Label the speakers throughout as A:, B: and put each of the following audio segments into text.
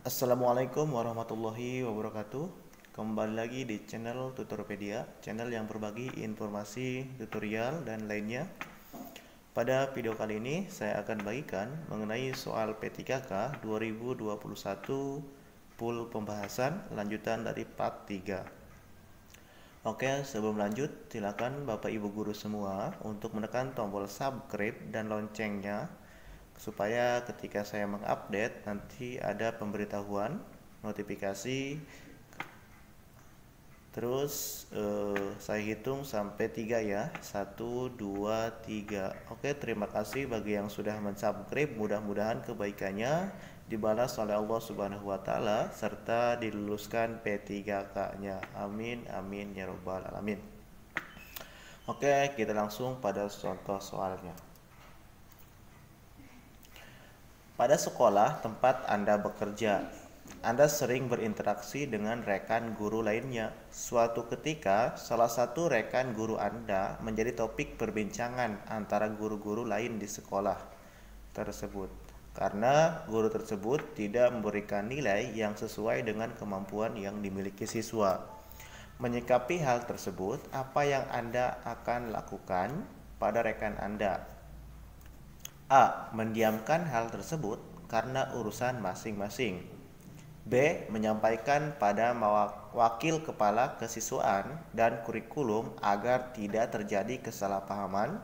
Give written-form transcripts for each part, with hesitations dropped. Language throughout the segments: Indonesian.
A: Assalamualaikum warahmatullahi wabarakatuh. Kembali lagi di channel Tutorpedia, channel yang berbagi informasi, tutorial, dan lainnya. Pada video kali ini saya akan bagikan mengenai soal P3K 2021 full pembahasan lanjutan dari part 3. Oke, sebelum lanjut, silakan Bapak Ibu guru semua untuk menekan tombol subscribe dan loncengnya supaya ketika saya mengupdate nanti ada pemberitahuan notifikasi. Terus saya hitung sampai 3 ya. 1, 2, 3. Oke, terima kasih bagi yang sudah mensubscribe. Mudah-mudahan kebaikannya dibalas oleh Allah Subhanahu wa taala serta diluluskan P3K-nya. Amin amin ya robbal alamin. Oke, kita langsung pada contoh soalnya. Pada sekolah tempat Anda bekerja, Anda sering berinteraksi dengan rekan guru lainnya. Suatu ketika, salah satu rekan guru Anda menjadi topik perbincangan antara guru-guru lain di sekolah tersebut. Karena guru tersebut tidak memberikan nilai yang sesuai dengan kemampuan yang dimiliki siswa. Menyikapi hal tersebut, apa yang Anda akan lakukan pada rekan Anda? A. Mendiamkan hal tersebut karena urusan masing-masing. B. Menyampaikan pada wakil kepala kesiswaan dan kurikulum agar tidak terjadi kesalahpahaman.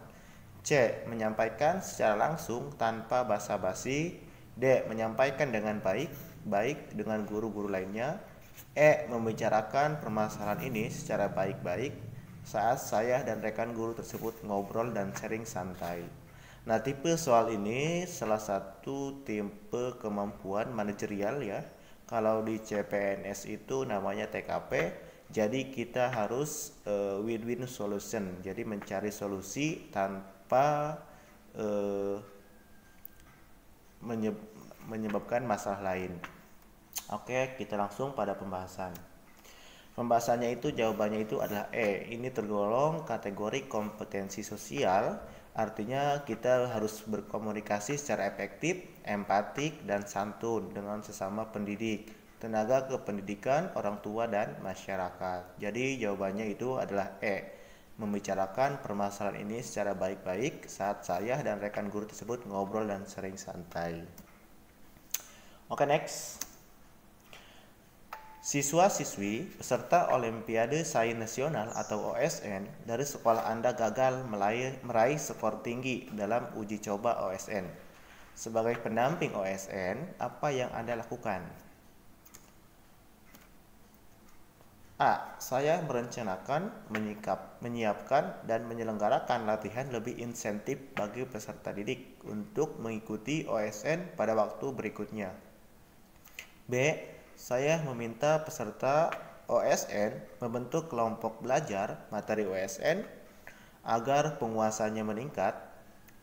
A: C. Menyampaikan secara langsung tanpa basa-basi. D. Menyampaikan dengan baik dengan guru-guru lainnya. E. Membicarakan permasalahan ini secara baik-baik saat saya dan rekan guru tersebut ngobrol dan sharing santai. Nah, tipe soal ini salah satu tipe kemampuan manajerial ya. Kalau di CPNS itu namanya TKP. Jadi kita harus win-win solution. Jadi mencari solusi tanpa menyebabkan masalah lain. Oke, kita langsung pada pembahasan. Pembahasannya itu jawabannya itu adalah E. Ini tergolong kategori kompetensi sosial. Artinya kita harus berkomunikasi secara efektif, empatik, dan santun dengan sesama pendidik, tenaga kependidikan, orang tua, dan masyarakat. Jadi jawabannya itu adalah E. Membicarakan permasalahan ini secara baik-baik saat saya dan rekan guru tersebut ngobrol dan sering santai. Oke, next. Siswa-siswi peserta Olimpiade Sains Nasional atau OSN dari sekolah Anda gagal meraih skor tinggi dalam uji coba OSN. Sebagai pendamping OSN, apa yang Anda lakukan? A. Saya merencanakan, menyiapkan, dan menyelenggarakan latihan lebih insentif bagi peserta didik untuk mengikuti OSN pada waktu berikutnya. B. Saya meminta peserta OSN membentuk kelompok belajar materi OSN agar penguasanya meningkat.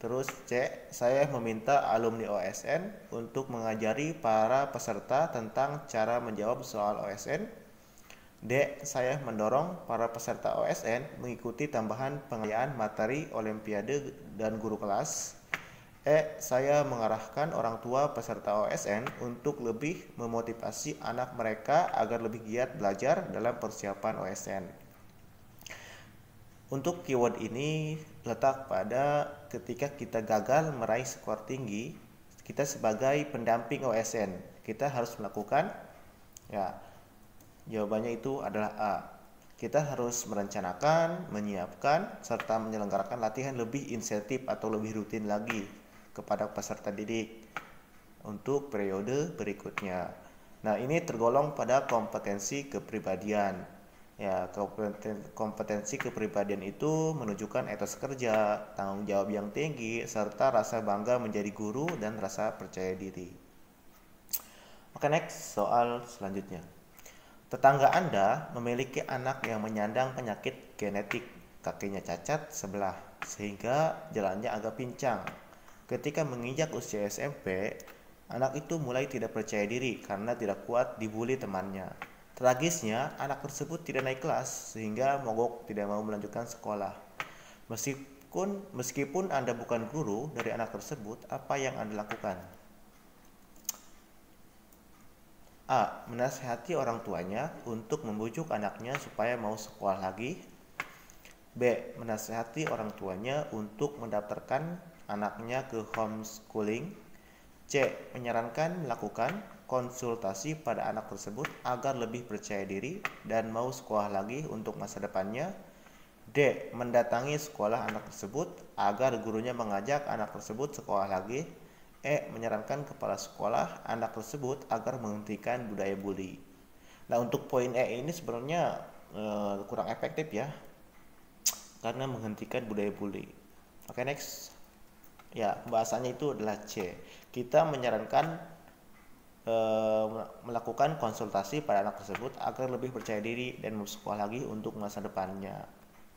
A: Terus C. Saya meminta alumni OSN untuk mengajari para peserta tentang cara menjawab soal OSN. D. Saya mendorong para peserta OSN mengikuti tambahan pengerjaan materi Olimpiade dan guru kelas. E. Saya mengarahkan orang tua peserta OSN untuk lebih memotivasi anak mereka agar lebih giat belajar dalam persiapan OSN. Untuk keyword ini letak pada ketika kita gagal meraih skor tinggi, kita sebagai pendamping OSN, kita harus melakukan ya. Jawabannya itu adalah A. Kita harus merencanakan, menyiapkan, serta menyelenggarakan latihan lebih insentif atau lebih rutin lagi kepada peserta didik untuk periode berikutnya. Nah, ini tergolong pada kompetensi kepribadian. Ya, kompetensi kepribadian itu menunjukkan etos kerja, tanggung jawab yang tinggi, serta rasa bangga menjadi guru dan rasa percaya diri. Oke, next, soal selanjutnya. Tetangga Anda memiliki anak yang menyandang penyakit genetik, kakinya cacat sebelah, sehingga jalannya agak pincang. Ketika menginjak usia SMP, anak itu mulai tidak percaya diri karena tidak kuat dibully temannya. Tragisnya, anak tersebut tidak naik kelas sehingga mogok tidak mau melanjutkan sekolah. Meskipun Anda bukan guru dari anak tersebut, apa yang Anda lakukan? A. Menasihati orang tuanya untuk membujuk anaknya supaya mau sekolah lagi. B. Menasihati orang tuanya untuk mendaftarkan anaknya ke homeschooling. C. Menyarankan melakukan konsultasi pada anak tersebut agar lebih percaya diri dan mau sekolah lagi untuk masa depannya. D. Mendatangi sekolah anak tersebut agar gurunya mengajak anak tersebut sekolah lagi. E. Menyarankan kepala sekolah anak tersebut agar menghentikan budaya bully. Nah, untuk poin E ini sebenarnya kurang efektif ya, karena menghentikan budaya bully. Oke, next. Ya, pembahasannya itu adalah C. Kita menyarankan melakukan konsultasi pada anak tersebut agar lebih percaya diri dan mau sekolah lagi untuk masa depannya.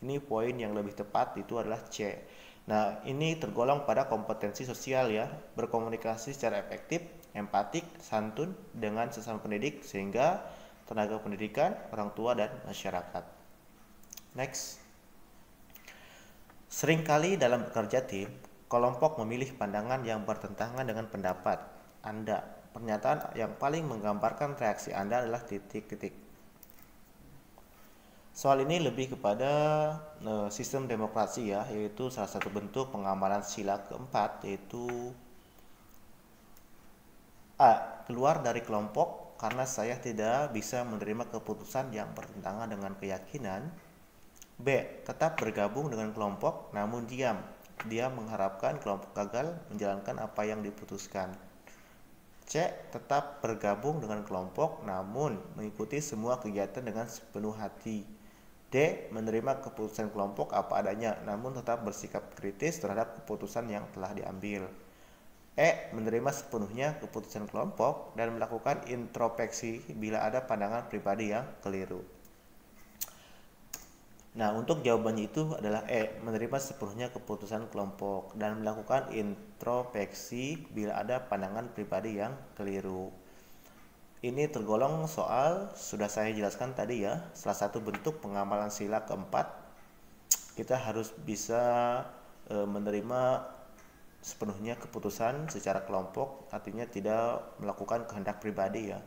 A: Ini poin yang lebih tepat itu adalah C. Nah, ini tergolong pada kompetensi sosial ya, berkomunikasi secara efektif, empatik, santun dengan sesama pendidik sehingga tenaga pendidikan, orang tua dan masyarakat. Next. Seringkali dalam bekerja tim, kelompok memilih pandangan yang bertentangan dengan pendapat Anda. Pernyataan yang paling menggambarkan reaksi Anda adalah titik-titik. Soal ini lebih kepada sistem demokrasi ya, yaitu salah satu bentuk pengamalan sila keempat, yaitu A. Keluar dari kelompok karena saya tidak bisa menerima keputusan yang bertentangan dengan keyakinan. B. Tetap bergabung dengan kelompok namun diam. Dia mengharapkan kelompok gagal menjalankan apa yang diputuskan. C. Tetap bergabung dengan kelompok namun mengikuti semua kegiatan dengan sepenuh hati. D. Menerima keputusan kelompok apa adanya namun tetap bersikap kritis terhadap keputusan yang telah diambil. E. Menerima sepenuhnya keputusan kelompok dan melakukan introspeksi bila ada pandangan pribadi yang keliru. Nah, untuk jawabannya itu adalah E. Menerima sepenuhnya keputusan kelompok dan melakukan introspeksi bila ada pandangan pribadi yang keliru. Ini tergolong soal, sudah saya jelaskan tadi ya, salah satu bentuk pengamalan sila keempat. Kita harus bisa menerima sepenuhnya keputusan secara kelompok, artinya tidak melakukan kehendak pribadi ya.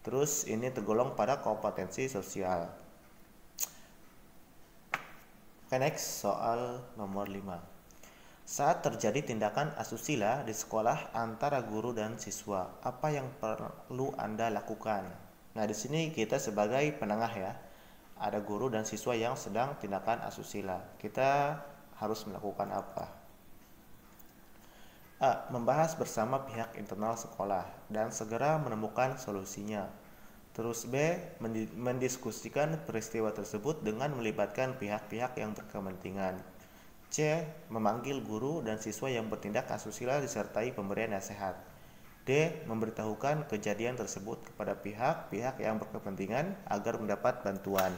A: Terus ini tergolong pada kompetensi sosial. Oke, next, soal nomor 5. Saat terjadi tindakan asusila di sekolah antara guru dan siswa, apa yang perlu Anda lakukan? Nah, di sini kita sebagai penengah ya. Ada guru dan siswa yang sedang tindakan asusila. Kita harus melakukan apa? A. Membahas bersama pihak internal sekolah dan segera menemukan solusinya. Terus B. Mendiskusikan peristiwa tersebut dengan melibatkan pihak-pihak yang berkepentingan. C. Memanggil guru dan siswa yang bertindak asusila disertai pemberian nasihat. D. Memberitahukan kejadian tersebut kepada pihak-pihak yang berkepentingan agar mendapat bantuan.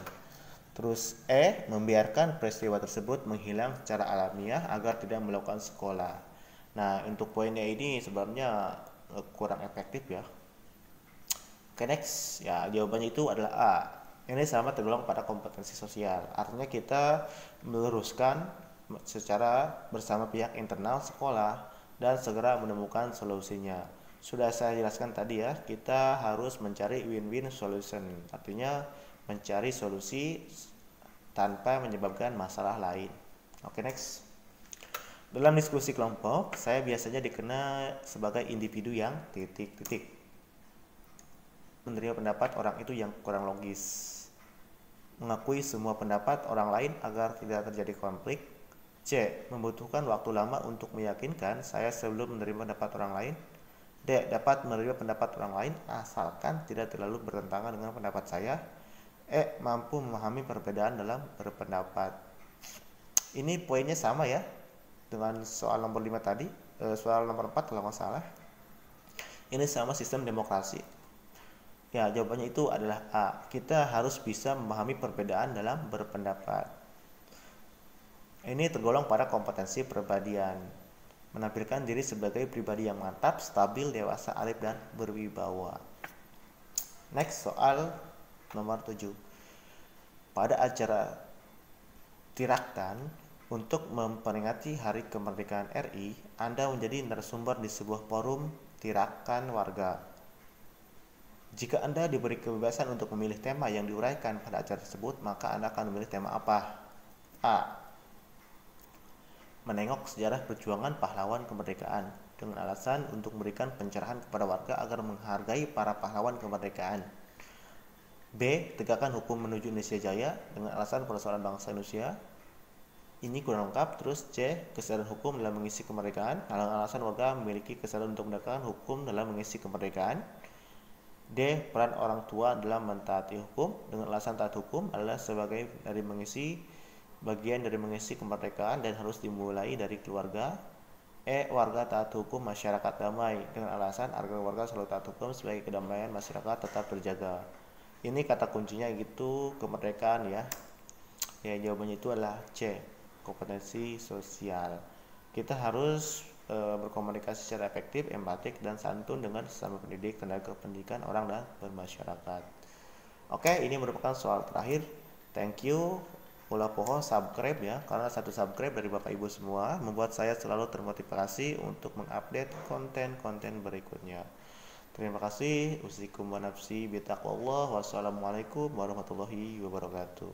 A: Terus E. Membiarkan peristiwa tersebut menghilang secara alamiah agar tidak melakukan sekolah. Nah, untuk poinnya ini sebenarnya kurang efektif ya. Oke, next. Ya, jawabannya itu adalah A. Ini sama tergolong pada kompetensi sosial. Artinya kita meluruskan secara bersama pihak internal sekolah dan segera menemukan solusinya. Sudah saya jelaskan tadi ya, kita harus mencari win-win solution. Artinya mencari solusi tanpa menyebabkan masalah lain. Oke, next. Dalam diskusi kelompok, saya biasanya dikenal sebagai individu yang titik-titik. Menerima pendapat orang itu yang kurang logis. Mengakui semua pendapat orang lain agar tidak terjadi konflik. C. Membutuhkan waktu lama untuk meyakinkan saya sebelum menerima pendapat orang lain. D. Dapat menerima pendapat orang lain asalkan tidak terlalu bertentangan dengan pendapat saya. E. Mampu memahami perbedaan dalam berpendapat. Ini poinnya sama ya dengan soal nomor 5 tadi, soal nomor 4 kalau nggak salah. Ini sama sistem demokrasi. Ya, jawabannya itu adalah A. Kita harus bisa memahami perbedaan dalam berpendapat. Ini tergolong pada kompetensi kepribadian. Menampilkan diri sebagai pribadi yang mantap, stabil, dewasa, arif, dan berwibawa. Next, soal nomor 7. Pada acara Tiraktan untuk memperingati Hari Kemerdekaan RI, Anda menjadi narasumber di sebuah forum tirakan warga. Jika Anda diberi kebebasan untuk memilih tema yang diuraikan pada acara tersebut, maka Anda akan memilih tema apa? A. Menengok sejarah perjuangan pahlawan kemerdekaan dengan alasan untuk memberikan pencerahan kepada warga agar menghargai para pahlawan kemerdekaan. B. Tegakkan hukum menuju Indonesia Jaya dengan alasan persoalan bangsa Indonesia. Ini kurang lengkap. Terus C. Kesadaran hukum dalam mengisi kemerdekaan dengan alasan warga memiliki kesadaran untuk menegakkan hukum dalam mengisi kemerdekaan. D. Peran orang tua dalam mentaati hukum dengan alasan taat hukum adalah sebagai bagian dari mengisi kemerdekaan dan harus dimulai dari keluarga. E. Warga taat hukum masyarakat damai dengan alasan agar warga selalu taat hukum sebagai kedamaian masyarakat tetap terjaga. Ini kata kuncinya gitu, kemerdekaan ya. Ya, jawabannya itu adalah C. Kompetensi sosial. Kita harus berkomunikasi secara efektif, empatik, dan santun dengan sesama pendidik, tenaga pendidikan, orang, dan bermasyarakat. Oke, ini merupakan soal terakhir. Thank you. Ulah poho subscribe ya, karena satu subscribe dari Bapak Ibu semua membuat saya selalu termotivasi untuk mengupdate konten-konten berikutnya. Terima kasih. Usikum wa nafsi bitaqwallah. Wassalamualaikum warahmatullahi wabarakatuh.